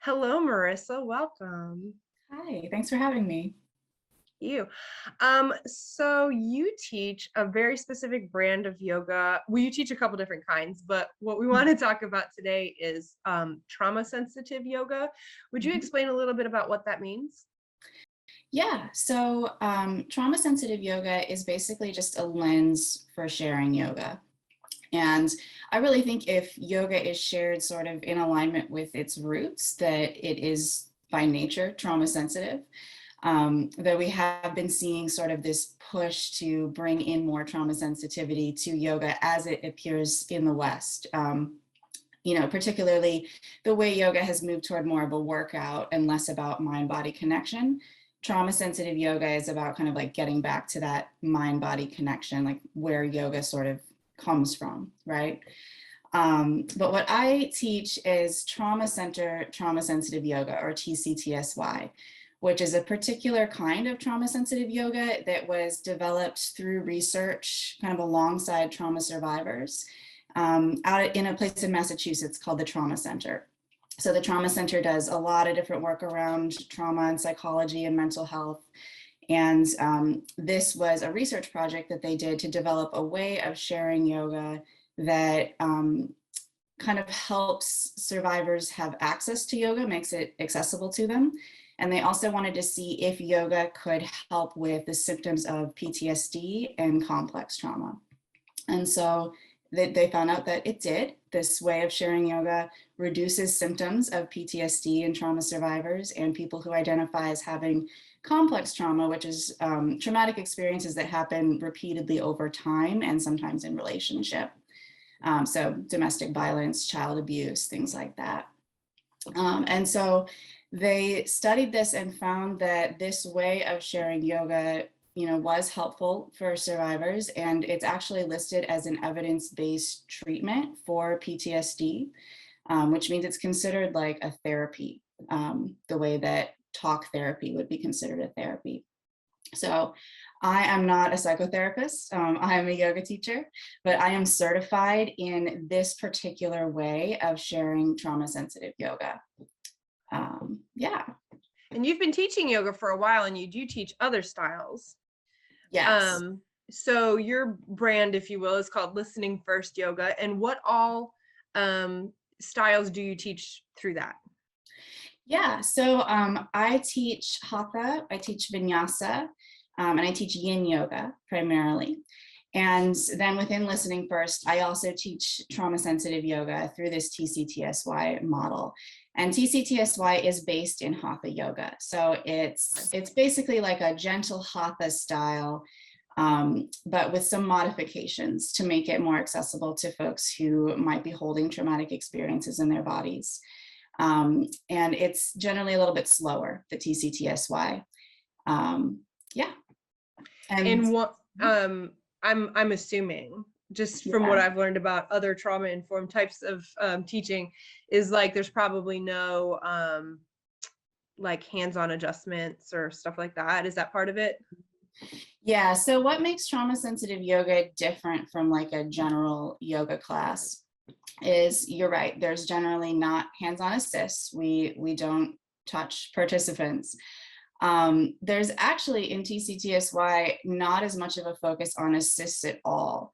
Hello, Marissa. Welcome. Hi, thanks for having me. You. So you teach a very specific brand of yoga. Well, you teach a couple different kinds, but what we want to talk about today is trauma sensitive yoga. Would you Mhm. explain a little bit about what that means? Trauma sensitive yoga is basically just a lens for sharing yoga. And I really think if yoga is shared sort of in alignment with its roots, that it is by nature trauma sensitive. Though we have been seeing sort of this push to bring in more trauma sensitivity to yoga as it appears in the West. Particularly the way yoga has moved toward more of a workout and less about mind-body connection. Trauma sensitive yoga is about kind of like getting back to that mind-body connection, like where yoga sort of comes from, right? But what I teach is trauma sensitive yoga, or TCTSY, which is a particular kind of trauma sensitive yoga that was developed through research kind of alongside trauma survivors out in a place in Massachusetts called the Trauma Center. So the Trauma Center does a lot of different work around trauma and psychology and mental health. And this was a research project that they did to develop a way of sharing yoga that kind of helps survivors have access to yoga, makes it accessible to them. And they also wanted to see if yoga could help with the symptoms of PTSD and complex trauma. And so they found out that it did. This way of sharing yoga reduces symptoms of PTSD in trauma survivors and people who identify as having complex trauma, which is traumatic experiences that happen repeatedly over time and sometimes in relationship. So domestic violence, child abuse, things like that. And so they studied this and found that this way of sharing yoga was helpful for survivors, and it's actually listed as an evidence-based treatment for PTSD, which means it's considered like a therapy, the way that talk therapy would be considered a therapy. So I am not a psychotherapist. I am a yoga teacher, but I am certified in this particular way of sharing trauma-sensitive yoga. Yeah. And you've been teaching yoga for a while and you do teach other styles. Yes. So your brand, if you will, is called Listening First Yoga. And what all styles do you teach through that? Yeah. So I teach hatha, I teach vinyasa, and I teach yin yoga primarily. And then within Listening First, I also teach trauma sensitive yoga through this TCTSY model. And TCTSY is based in hatha yoga. So it's basically like a gentle hatha style, but with some modifications to make it more accessible to folks who might be holding traumatic experiences in their bodies. And it's generally a little bit slower, the TCTSY. Yeah. And And what I'm assuming, just from what yeah. I've learned about other trauma informed types of teaching, is like there's probably no like hands-on adjustments or stuff like that. Is that part of it? Yeah. So what makes trauma sensitive yoga different from like a general yoga class is, you're right, there's generally not hands-on assists. We don't touch participants. There's actually in TCTSY not as much of a focus on assists at all.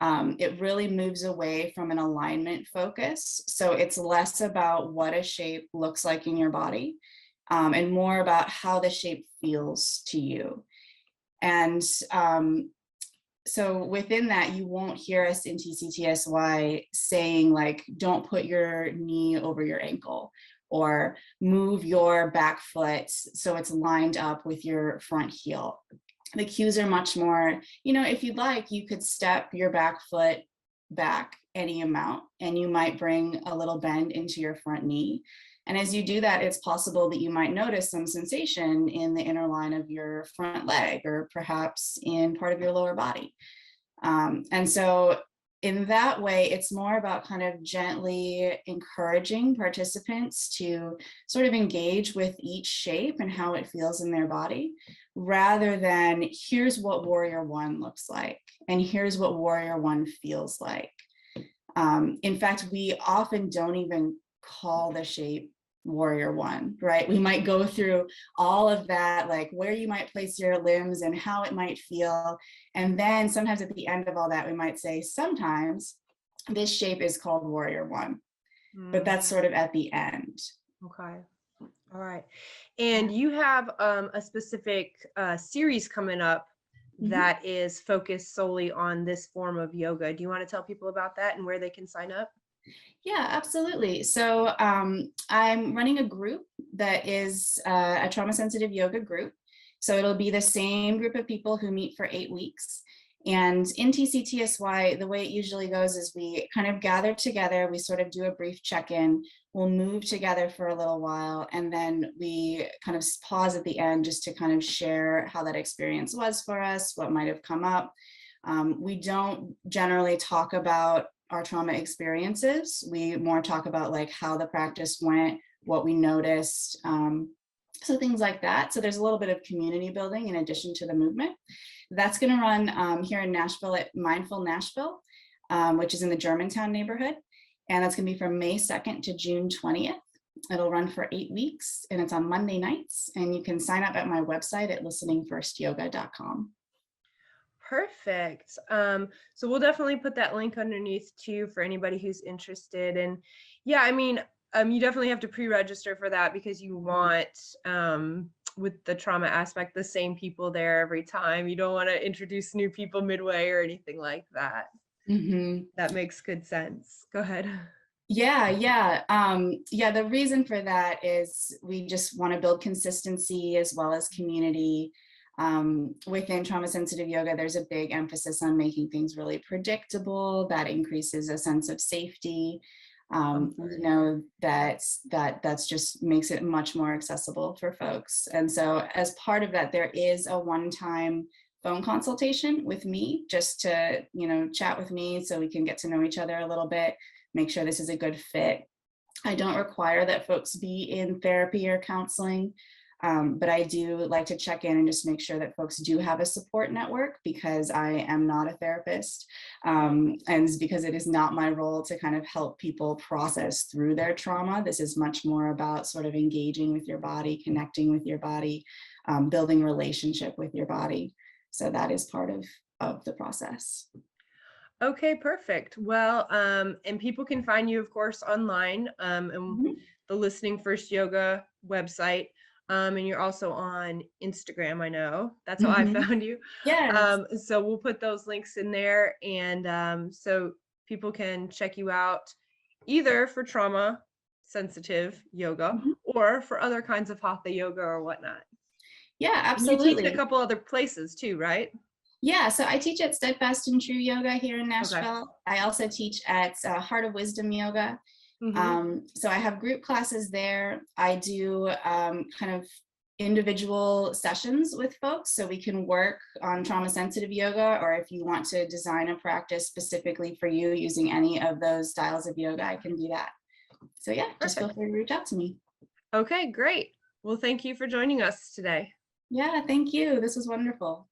It really moves away from an alignment focus. So it's less about what a shape looks like in your body, and more about how the shape feels to you. And so within that, you won't hear us in TCTSY saying like, don't put your knee over your ankle, or move your back foot so it's lined up with your front heel. The cues are much more, if you'd like, you could step your back foot back any amount and you might bring a little bend into your front knee. And as you do that, it's possible that you might notice some sensation in the inner line of your front leg, or perhaps in part of your lower body. And so in that way, it's more about kind of gently encouraging participants to sort of engage with each shape and how it feels in their body, rather than here's what warrior one looks like and here's what warrior one feels like. In fact, we often don't even call the shape warrior one, right? We might go through all of that, like where you might place your limbs and how it might feel. And then sometimes at the end of all that, we might say, sometimes this shape is called warrior one, but that's Mhm. sort of at the end. Okay. All right. Yeah. And you have a specific series coming up Mhm. that is focused solely on this form of yoga. Do you want to tell people about that and where they can sign up? Yeah, absolutely. So I'm running a group that is a trauma sensitive yoga group. So it'll be the same group of people who meet for 8 weeks. And in TCTSY, the way it usually goes is we kind of gather together, we sort of do a brief check-in, we'll move together for a little while, and then we kind of pause at the end just to kind of share how that experience was for us, what might have come up. We don't generally talk about our trauma experiences. We more talk about like how the practice went, what we noticed, so things like that. So there's a little bit of community building in addition to the movement. That's going to run here in Nashville at Mindful Nashville, which is in the Germantown neighborhood. And that's going to be from May 2nd to June 20th. It'll run for 8 weeks and it's on Monday nights. And you can sign up at my website at listeningfirstyoga.com. Perfect. So we'll definitely put that link underneath too for anybody who's interested. And yeah, I mean, you definitely have to pre-register for that because you want, with the trauma aspect, the same people there every time. You don't want to introduce new people midway or anything like that. Mm-hmm. That makes good sense. Go ahead. Yeah. The reason for that is we just want to build consistency as well as community. Within trauma sensitive yoga, there's a big emphasis on making things really predictable. That increases a sense of safety. We know that's just makes it much more accessible for folks. And so as part of that, there is a one-time phone consultation with me just to, chat with me so we can get to know each other a little bit, make sure this is a good fit. I don't require that folks be in therapy or counseling, but I do like to check in and just make sure that folks do have a support network because I am not a therapist. And because it is not my role to kind of help people process through their trauma. This is much more about sort of engaging with your body, connecting with your body, building relationship with your body. So that is part of the process. Okay, perfect. Well, and people can find you, of course, online, and Mhm. the Listening First Yoga website. And you're also on Instagram, I know. That's how I Mhm. found you. Yes. So we'll put those links in there, and so people can check you out either for trauma sensitive yoga Mhm. or for other kinds of hatha yoga or whatnot. Yeah, And you teach a absolutely. couple other places too, right? Yeah, so I teach at Steadfast and True Yoga here in Okay. Nashville. I also teach at Heart of Wisdom Yoga. Mm-hmm. So I have group classes there. I do kind of individual sessions with folks so we can work on trauma sensitive yoga, or if you want to design a practice specifically for you using any of those styles of yoga, I can do that. So yeah, just feel Perfect. free to reach out to me. Okay, great. Well, thank you for joining us today. Yeah, thank you. This was wonderful.